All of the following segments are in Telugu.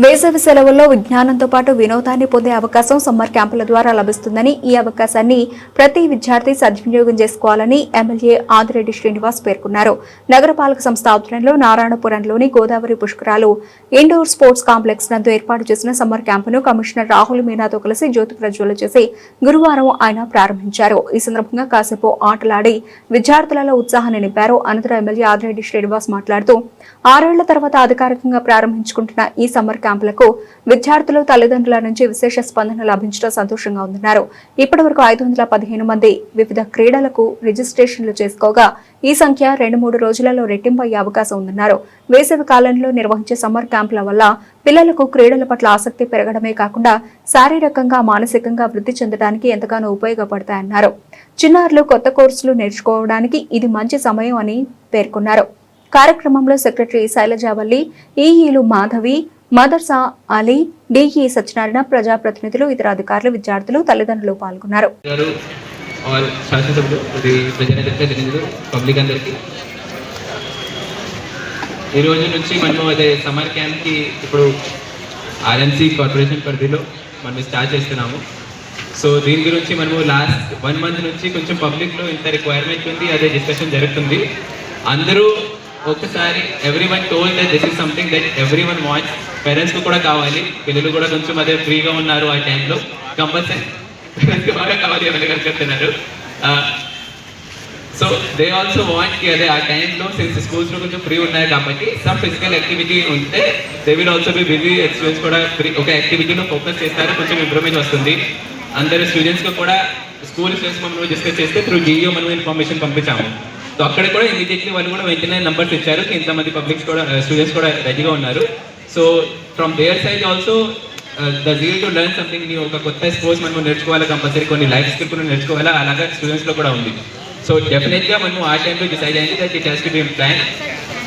వేసవి సెలవుల్లో విజ్ఞానంతో పాటు వినోదాన్ని పొందే అవకాశం సమ్మర్ క్యాంపుల ద్వారా లభిస్తుందని, ఈ అవకాశాన్ని ప్రతి విద్యార్థి సద్వినియోగం చేసుకోవాలని ఎమ్మెల్యే ఆదిరెడ్డి శ్రీనివాస్ పేర్కొన్నారు. నగరపాలక సంస్థ ఆధ్వర్యంలో నారాయణపురంలోని గోదావరి పుష్కరాలు ఇండోర్ స్పోర్ట్స్ కాంప్లెక్స్ నందు ఏర్పాటు చేసిన సమ్మర్ క్యాంపును కమిషనర్ రాహుల్ మీనాతో కలిసి జ్యోతి ప్రజ్వలన చేసి గురువారం ఆయన ప్రారంభించారు. ఈ సందర్భంగా కాసేపు ఆటలాడి విద్యార్థులలో ఉత్సాహాన్ని నింపారు. అనంతరం ఎమ్మెల్యే ఆదిరెడ్డి శ్రీనివాస్ మాట్లాడుతూ 6 ఏళ్ల తర్వాత అధికారికంగా ప్రారంభించుకుంటున్న ఈ సమ్మర్ క్యాంపులకు విద్యార్థులు తల్లిదండ్రుల నుంచి విశేష స్పందన లభించడం సంతోషంగా ఉందన్నారు. ఇప్పటివరకు 515 మంది వివిధ క్రీడలకు రిజిస్ట్రేషన్లు చేసుకోగా ఈ సంఖ్య 2-3 రోజులలో రెట్టింపు అయ్యే అవకాశం ఉందన్నారు. వేసవి కాలంలో నిర్వహించే సమ్మర్ క్యాంపుల వల్ల పిల్లలకు క్రీడల పట్ల ఆసక్తి పెరగడమే కాకుండా శారీరకంగా మానసికంగా వృద్ధి చెందడానికి ఎంతగానో ఉపయోగపడతాయన్నారు. చిన్నారులు కొత్త కోర్సులు నేర్చుకోవడానికి ఇది మంచి సమయం అని పేర్కొన్నారు. కార్యక్రమంలో సెక్రటరీ శైలజావల్లి, ఈఈలు మాధవి, మదర్సా అలీ, డిఈ సత్యనారాయణ, ప్రజాప్రతినిధులు, ఇతర అధికారులు, విద్యార్థులు, తల్లిదండ్రులు పాల్గొన్నారు. ఈ రోజు నుంచి మనం అదే సమ్మర్ క్యాంప్కి ఇప్పుడు ఆర్ఎన్సీ కార్పొరేషన్ పరిధిలో మనం స్టార్ట్ చేస్తున్నాము. సో దీని గురించి మనము లాస్ట్ 1 మంత్ నుంచి కొంచెం పబ్లిక్లో ఇంత రిక్వైర్మెంట్ ఉంది, అదే డిస్కషన్ జరుగుతుంది. అందరూ ఒకసారి everyone told that this is something that everyone wants. పేరెంట్స్కి కూడా కావాలి, పిల్లలు కూడా కొంచెం అదే ఫ్రీగా ఉన్నారు ఆ టైంలో, కంపల్సరీ పేరెంట్స్కి బాగా కావాలి అని కనుకుంటున్నారు. సో దే ఆల్సో వాంట్ కి అదే ఆ టైంలో సిన్స్ స్కూల్స్లో కొంచెం ఫ్రీ ఉన్నాయి కాబట్టి సమ్ ఫిజికల్ యాక్టివిటీ ఉంటే they will also be busy. Students కూడా ఫ్రీ ఒక యాక్టివిటీలో ఫోకస్ చేస్తారు, కొంచెం ఇంప్రూవ్మెంట్ వస్తుంది. అందరు స్టూడెంట్స్కి కూడా స్కూల్ స్టూడెంట్స్ మనం డిస్కస్ చేస్తే త్రూ జీఈఓ మనం ఇన్ఫర్మేషన్ పంపించాము. సో అక్కడ కూడా ఇమీడియట్లీ వాళ్ళు కూడా వెంటనే నంబర్స్ ఇచ్చారు, ఇంతమంది పబ్లిక్స్ కూడా స్టూడెంట్స్ కూడా రెడీగా ఉన్నారు. So from there side also the zeal to learn something new, ఒక కొత్త స్పోర్ట్స్ మనం నేర్చుకోవాలి, కంపల్సరీ కొన్ని లైఫ్ స్కిల్ కూడా నేర్చుకోవాలా, అలాగా స్టూడెంట్స్లో కూడా ఉంది. సో డెఫినెట్గా మనం ఆ టైంలో డిసైడ్ అయింది that it has to be plan.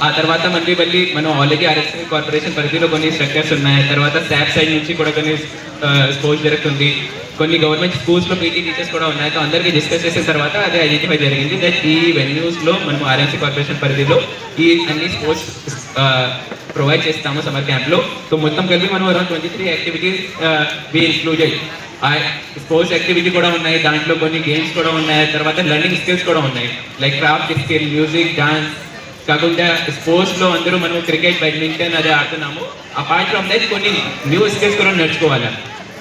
ఆ తర్వాత మళ్ళీ మనం ఆల్రెడీ ఆర్ఎస్సీ కార్పొరేషన్ పరిధిలో కొన్ని స్ట్రక్చర్స్ ఉన్నాయి, తర్వాత శాప్ సైడ్ నుంచి కూడా కొన్ని స్పోర్ట్స్ జరుగుతుంది, కొన్ని గవర్నమెంట్ స్కూల్స్లో పీటీ టీచర్స్ కూడా ఉన్నాయి. సో అందరికీ డిస్కస్ చేసిన తర్వాత అదే ఐడెంటిఫై జరిగింది దట్ ఈ వెన్యూస్లో మనం ఆర్ఎన్సీ కార్పొరేషన్ పరిధిలో ఈ అన్ని స్పోర్ట్స్ ప్రొవైడ్ చేస్తాము సమ్మర్ క్యాంప్లో. సో మొత్తం కలిపి మనం అరౌండ్ 23 యాక్టివిటీస్ బి ఇంక్లూడెడ్. ఆ స్పోర్ట్స్ యాక్టివిటీ కూడా ఉన్నాయి, దాంట్లో కొన్ని గేమ్స్ కూడా ఉన్నాయి, తర్వాత లెర్నింగ్ స్కిల్స్ కూడా ఉన్నాయి, like craft skill, music, dance కాకుండా స్పోర్ట్స్లో అందరూ మనం క్రికెట్, బ్యాడ్మింటన్ అదే ఆడుతున్నాము. అపార్ట్ ఫ్రమ్ దట్ కొన్ని న్యూ స్కిల్స్ కూడా నేర్చుకోవాలి.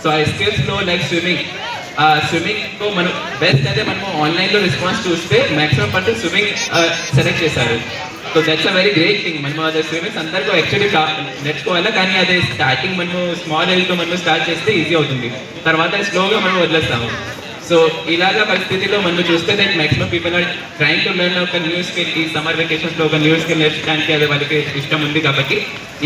సో ఆ స్కిల్స్లో లైక్ స్విమ్మింగ్తో మనం బెస్ట్ అయితే మనము ఆన్లైన్లో రెస్పాన్స్ చూస్తే మ్యాక్సిమం పర్సన్ స్విమ్మింగ్ సెలెక్ట్ చేశారు. So that's a very great thing. మనం అదే స్విమ్మింగ్స్ అందరికీ యాక్చువల్లీ నేర్చుకోవాలా, కానీ అదే స్టార్టింగ్ మనము స్మాల్ ఏజ్తో మనం స్టార్ట్ చేస్తే ఈజీ అవుతుంది, తర్వాత స్లోగా మనం వదిలేస్తాము. సో ఇలాగా పరిస్థితిలో మనం చూస్తే that maximum people are trying to learn ఒక న్యూ స్కిల్. ఈ సమ్మర్ వెకేషన్స్లో ఒక న్యూ స్కిల్ నేర్చుకోవడానికి అదే వాళ్ళకి ఇష్టం ఉంది కాబట్టి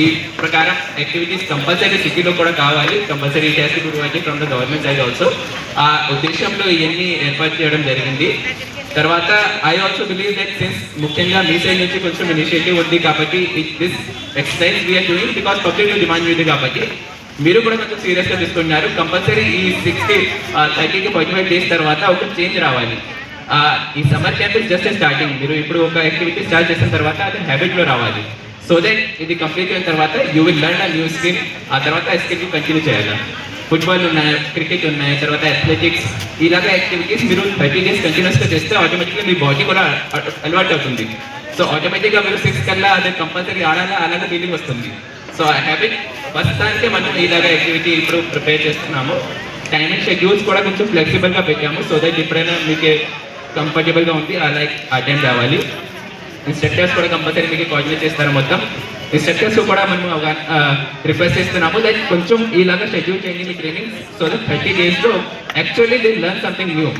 ఈ ప్రకారం యాక్టివిటీస్ కంపల్సరీ సిటీలో కూడా కావాలి, కంపల్సరీ చేసి గురువాటి from the government side also. ఆ ఉద్దేశంలో ఇవన్నీ ఏర్పాటు చేయడం జరిగింది. తర్వాత I also believe that since ముఖ్యంగా మీ సైడ్ నుంచి కొంచెం ఇనిషియేటివ్ ఉంది కాబట్టి this exercise we are doing because public demand ఉంది కాబట్టి మీరు కూడా కొంచెం సీరియస్గా తీసుకున్నారు. కంపల్సరీ ఈ 30 to 45 డేస్ తర్వాత ఒక చేంజ్ రావాలి. ఈ summer camp is just starting. మీరు ఇప్పుడు ఒక యాక్టివిటీ స్టార్ట్ చేసిన తర్వాత అది హ్యాబిట్లో రావాలి. సో దట్ ఇది కంప్లీట్ అయిన తర్వాత you will learn a new skill. ఆ తర్వాత ఆ స్కిల్ కంటిన్యూ చేయాలి. ఫుట్బాల్ ఉన్నాయి, క్రికెట్ ఉన్నాయి, తర్వాత అథ్లెటిక్స్, ఇలాగ యాక్టివిటీస్ మీరు 30 డేస్ కంటిన్యూస్గా చేస్తే ఆటోమేటిక్గా మీ బాడీ కూడా అలవాటు అవుతుంది. సో ఆటోమేటిక్గా మీరు 6 కల్లా అదే కంపల్సరీ ఆడాలా అలాగే ఫీలింగ్ వస్తుంది. సో ఆ హ్యాబిట్ ప్రస్తుతానికి మనం ఇలాగ యాక్టివిటీ ఇప్పుడు ప్రిపేర్ చేస్తున్నాము. టైమింగ్ షెడ్యూల్స్ కూడా కొంచెం ఫ్లెక్సిబుల్గా పెట్టాము. సో దట్ ఎప్పుడైనా మీకు కంఫర్టబుల్గా ఉంది అలా అటెండ్ అవ్వాలి. ఇన్స్ట్రక్టర్స్ కూడా కంపల్సరీ మీకు కోఆర్డినేట్ చేస్తారు. మొత్తం ఇన్స్ట్రక్టర్స్ కూడా మనం రిక్వెస్ట్ చేస్తున్నాము దట్ కొంచెం ఇలాగా షెడ్యూల్ చేయండి మీ ట్రైనింగ్. సో దట్ 30 డేస్లో actually they learn something new.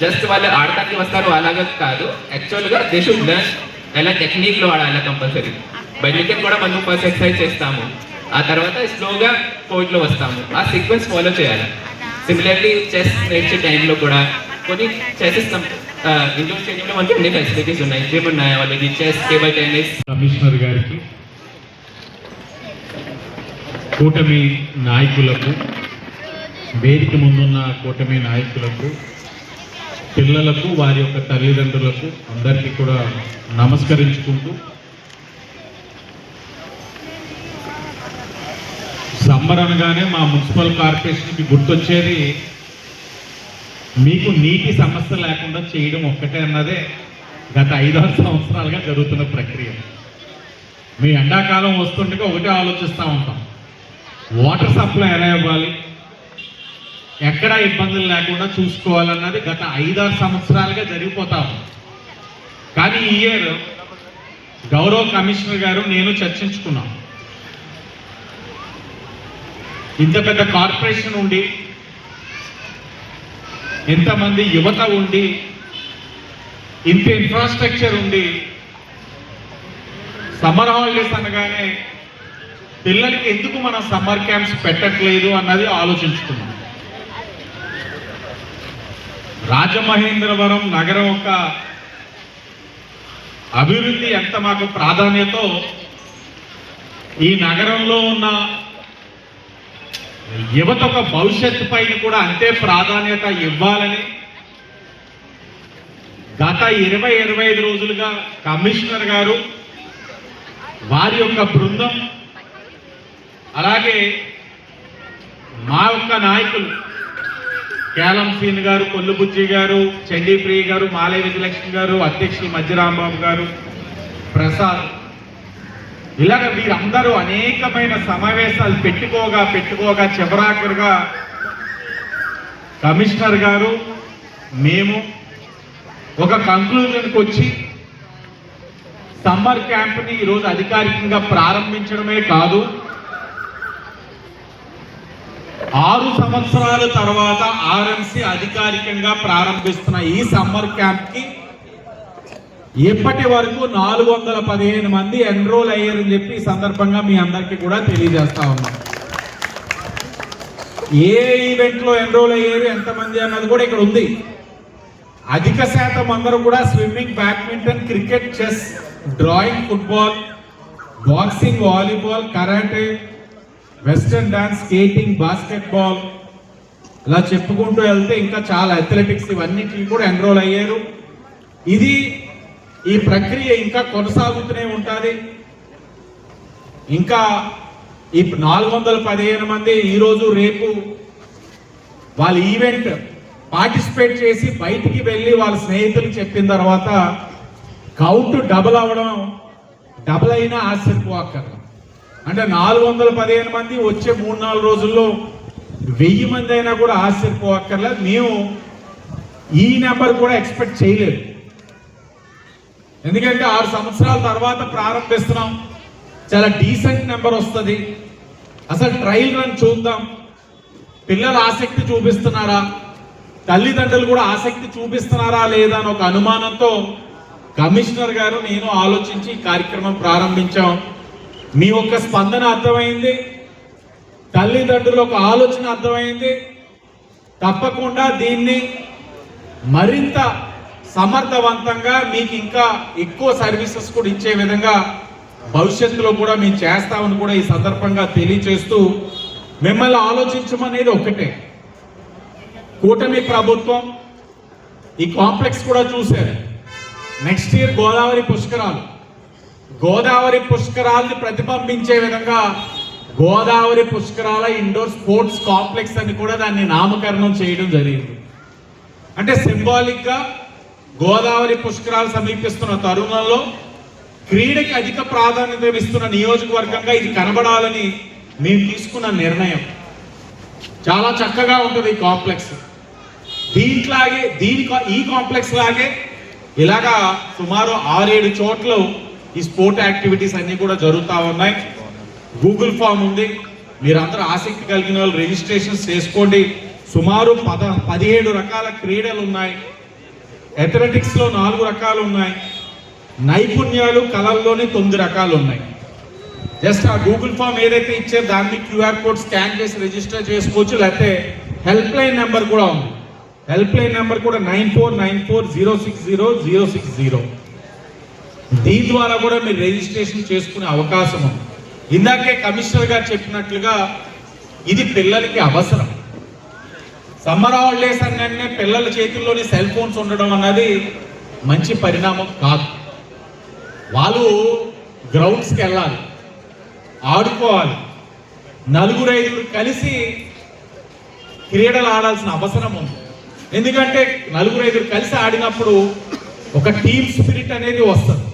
Just వాళ్ళు ఆడటానికి వస్తారు అలాగా కాదు, యాక్చువల్గా దే షుడ్ లెర్న్ ఎలా టెక్నిక్లో ఆడాలి. కంపల్సరీ బ్యాడ్మింటన్ కూడా మనం ఫస్ట్ ఎక్సర్సైజ్ చేస్తాము, ఆ తర్వాత స్లోగా కోర్ట్లో వస్తాము. ఆ సీక్వెన్స్ ఫాలో చేయాలి. సిమిలర్లీ చెస్ నేర్చే టైంలో కూడా కొన్ని చెసెస్ ఇండోర్ స్టేడియంలో మనకి అన్ని ఫెసిలిటీస్ ఉన్నాయి, జిమ్ ఉన్నాయి, వాళ్ళకి చెస్, టేబుల్ టెన్నిస్. కమిషనర్ గారికి, కూటమి నాయకులకు, వేదిక ముందున్న కూటమి నాయకులకు, పిల్లలకు, వారి యొక్క తల్లిదండ్రులకు అందరికీ కూడా నమస్కరించుకుంటూ సమ్మర్ అనగానే మా మున్సిపల్ కార్పొరేషన్కి గుర్తొచ్చేది మీకు నీటి సమస్య లేకుండా చేయడం ఒక్కటే అన్నదే గత 5-6 సంవత్సరాలుగా జరుగుతున్న ప్రక్రియ. మీ ఎండాకాలం వస్తుండగా ఒకటే ఆలోచిస్తూ ఉంటాం, వాటర్ సప్లై ఎలా ఇవ్వాలి, ఎక్కడా ఇబ్బందులు లేకుండా చూసుకోవాలన్నది గత 5-6 సంవత్సరాలుగా జరిగిపోతా ఉంది. కానీ ఈ ఇయర్ గౌరవ కమిషనర్ గారు నేను చర్చించుకున్నాం. ఇంత పెద్ద కార్పొరేషన్ ఉండి, ఎంతమంది యువత ఉండి, ఇంత ఇన్ఫ్రాస్ట్రక్చర్ ఉండి, సమ్మర్ హాలిడేస్ అనగానే పిల్లలకి ఎందుకు మనం సమ్మర్ క్యాంప్స్ పెట్టట్లేదు అన్నది ఆలోచించుకున్నాం. రాజమహేంద్రవరం నగరం యొక్క అభివృద్ధి ఎంత మాకు ప్రాధాన్యతో ఈ నగరంలో ఉన్న యువత ఒక భవిష్యత్తు పైన కూడా అంతే ప్రాధాన్యత ఇవ్వాలని గత 20-25 రోజులుగా కమిషనర్ గారు, వారి యొక్క బృందం, అలాగే మా యొక్క నాయకులు కేలం సీన్ గారు, కొల్లుబుజ్జి గారు, చండీప్రియ గారు, మాలే విజయలక్ష్మి గారు, అధ్యక్షులు మధ్యరాంబాబు గారు, ప్రసాద్, ఇలాగ వీరందరూ అనేకమైన సమావేశాలు పెట్టుకోగా చివరాఖరుగా కమిషనర్ గారు, మేము ఒక కంక్లూజన్కి వచ్చి సమ్మర్ క్యాంప్ని ఈరోజు అధికారికంగా ప్రారంభించడమే కాదు, 6 సంవత్సరాల తర్వాత ఆర్ఎంసీ అధికారికంగా ప్రారంభిస్తున్న ఈ సమ్మర్ క్యాంప్కి ఇప్పటి వరకు 415 మంది ఎన్రోల్ అయ్యారని చెప్పి ఈ సందర్భంగా మీ అందరికీ కూడా తెలియజేస్తా ఉన్నాం. ఏ ఈవెంట్లో ఎన్రోల్ అయ్యారు, ఎంతమంది అన్నది కూడా ఇక్కడ ఉంది. అధిక శాతం అందరూ కూడా swimming, badminton, cricket, chess, drawing, football, boxing, volleyball, karate, western dance, skating, basketball, ఇలా చెప్పుకుంటూ వెళ్తే ఇంకా చాలా అథ్లెటిక్స్, ఇవన్నిటికి కూడా ఎన్రోల్ అయ్యారు. ఇది ఈ ప్రక్రియ ఇంకా కొనసాగుతూనే ఉంటుంది. ఇంకా ఈ 415 మంది ఈరోజు రేపు వాళ్ళ ఈవెంట్ పార్టిసిపేట్ చేసి బయటికి వెళ్ళి వాళ్ళ స్నేహితులు చెప్పిన తర్వాత కౌంట్ డబుల్ అవ్వడం, డబుల్ అయినా ఆశ్చర్యపోక్కర్లేదు. అంటే 415 మంది వచ్చే 3-4 రోజుల్లో 1000 మంది అయినా కూడా ఆశ్చర్యపోక్కర్లేదు. మేము ఈ నెంబర్ కూడా ఎక్స్పెక్ట్ చేయలేదు. ఎందుకంటే 6 సంవత్సరాల తర్వాత ప్రారంభిస్తున్నాం, చాలా డీసెంట్ నెంబర్ వస్తుంది. అసలు ట్రయల్ రన్ చూద్దాం, పిల్లలు ఆసక్తి చూపిస్తున్నారా, తల్లిదండ్రులు కూడా ఆసక్తి చూపిస్తున్నారా లేదా అని ఒక అనుమానంతో కమిషనర్ గారు, నేను ఆలోచించి ఈ కార్యక్రమం ప్రారంభించాం. మీ యొక్క స్పందన అర్థమైంది, తల్లిదండ్రుల ఒక ఆలోచన అర్థమైంది. తప్పకుండా దీన్ని మరింత సమర్థవంతంగా మీకు ఇంకా ఎక్కువ సర్వీసెస్ కూడా ఇచ్చే విధంగా భవిష్యత్తులో కూడా మేము చేస్తామని కూడా ఈ సందర్భంగా తెలియజేస్తూ, మిమ్మల్ని ఆలోచించమనేది ఒకటే. కూటమి ప్రభుత్వం ఈ కాంప్లెక్స్ కూడా చూశారు. నెక్స్ట్ ఇయర్ గోదావరి పుష్కరాల్ని ప్రతిబింబించే విధంగా గోదావరి పుష్కరాల ఇండోర్ స్పోర్ట్స్ కాంప్లెక్స్ అని కూడా దాన్ని నామకరణం చేయడం జరిగింది. అంటే సింబాలిక్ గా గోదావరి పుష్కరాలు సమీపిస్తున్న తరుణంలో క్రీడకి అధిక ప్రాధాన్యత ఇస్తున్న నియోజకవర్గంగా ఇది కనబడాలని మేము తీసుకున్న నిర్ణయం. చాలా చక్కగా ఉంటుంది ఈ కాంప్లెక్స్. ఈ కాంప్లెక్స్ లాగే ఇలాగా సుమారు 6-7 చోట్ల ఈ స్పోర్ట్ యాక్టివిటీస్ అన్ని కూడా జరుగుతూ ఉన్నాయి. గూగుల్ ఫామ్ ఉంది, మీరందరూ ఆసక్తి కలిగిన వాళ్ళు రిజిస్ట్రేషన్స్ చేసుకోండి. సుమారు 17 రకాల క్రీడలు ఉన్నాయి. అథ్లెటిక్స్లో 4 రకాలు ఉన్నాయి. నైపుణ్యాలు, కళల్లోనే 9 రకాలు ఉన్నాయి. జస్ట్ ఆ గూగుల్ ఫామ్ ఏదైతే ఇచ్చారో దాన్ని క్యూఆర్ కోడ్ స్కాన్ చేసి రిజిస్టర్ చేసుకోవచ్చు. లేకపోతే హెల్ప్ లైన్ నెంబర్ కూడా ఉంది. హెల్ప్ లైన్ నెంబర్ కూడా 9494060060. దీని ద్వారా కూడా మీరు రిజిస్ట్రేషన్ చేసుకునే అవకాశం ఉంది. ఇందాకే కమిషనర్ గారు చెప్పినట్లుగా ఇది పిల్లలకి అవసరం. సమ్మర్ హాలిడేస్ అన్నీ పిల్లల చేతుల్లోని సెల్ ఫోన్స్ ఉండడం అన్నది మంచి పరిణామం కాదు. వాళ్ళు గ్రౌండ్స్కి వెళ్ళాలి, ఆడుకోవాలి. నలుగురు ఐదుగురు కలిసి క్రీడలు ఆడాల్సిన అవసరం ఉంది. ఎందుకంటే నలుగురు ఐదుగురు కలిసి ఆడినప్పుడు ఒక టీమ్ స్పిరిట్ అనేది వస్తుంది.